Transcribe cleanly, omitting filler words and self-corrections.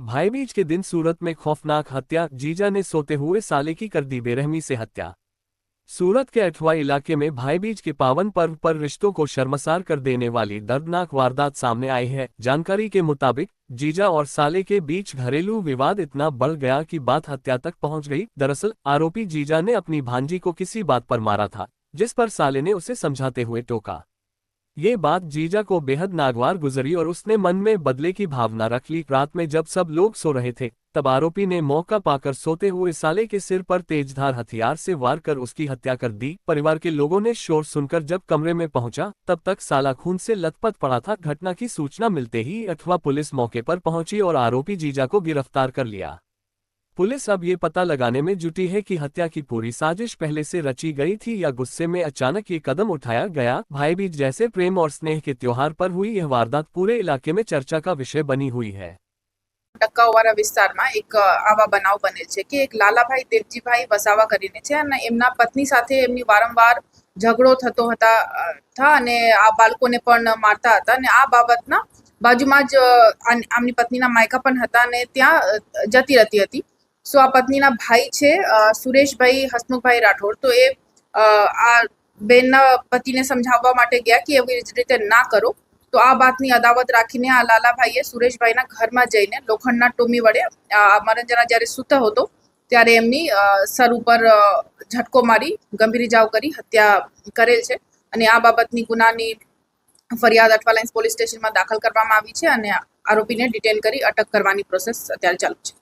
भाईबीज के दिन सूरत में खौफनाक हत्या, जीजा ने सोते हुए साले की कर दी बेरहमी से हत्या। सूरत के अठवा इलाके में भाईबीज के पावन पर्व पर रिश्तों को शर्मसार कर देने वाली दर्दनाक वारदात सामने आई है। जानकारी के मुताबिक जीजा और साले के बीच घरेलू विवाद इतना बढ़ गया कि बात हत्या तक पहुंच गई। दरअसल आरोपी जीजा ने अपनी भांजी को किसी बात पर मारा था, जिस पर साले ने उसे समझाते हुए टोका। ये बात जीजा को बेहद नागवार गुजरी और उसने मन में बदले की भावना रख ली। रात में जब सब लोग सो रहे थे, तब आरोपी ने मौका पाकर सोते हुए साले के सिर पर तेजधार हथियार से वार कर उसकी हत्या कर दी। परिवार के लोगों ने शोर सुनकर जब कमरे में पहुंचा, तब तक साला खून से लथपथ पड़ा था। घटना की सूचना मिलते ही अठवा पुलिस मौके पर पहुंची और आरोपी जीजा को गिरफ्तार कर लिया। पुलिस अब ये पता लगाने में जुटी है कि हत्या की पूरी साजिश पहले से रची गई थी या गुस्से में अचानक ये कदम उठाया गया। भाईबीज जैसे प्रेम और स्नेह के त्योहार पर हुई यह वारदात पूरे इलाके में चर्चा का विषय बनी हुई है। ટક્કાવાળા વિસ્તારમાં એક આવા બનાવ બનેલ છે કે એક લાલાભાઈ દેવજીભાઈ વસાવા કરીને છે અને એમના પત્ની સાથે એમની વારંવાર ઝઘડો થતો હતા અને આ બાળકોને પણ મારતા હતા અને આ બાબતના બાજુમાં જ આમની પત્નીના માયકા પણ હતા અને ત્યાં જતી રહેતી હતી। સો આ પત્નીના ભાઈ છે સુરેશભાઈ હસમુખભાઈ રાઠોડ, તો એ આ બેનના પતિને સમજાવવા માટે ગયા કે એવી રીતે ના કરો। તો આ બાતની અદાવત રાખીને આ લાલાભાઈએ સુરેશભાઈના ઘરમાં જઈને લોખંડના ટોમી વડે મરંजना જ્યારે સૂતો હતો ત્યારે એમની સર ઉપર ઝટકો મારી ગંભીર ઇજાઓ કરી હત્યા કરેલ છે અને આ બાબતની ગુનાની ફરિયાદ અઠવા લાઇન્સ પોલીસ સ્ટેશનમાં દાખલ કરવામાં આવી છે અને આરોપીને ડિટેન કરી અટક કરવાની પ્રોસેસ અત્યારે ચાલુ છે।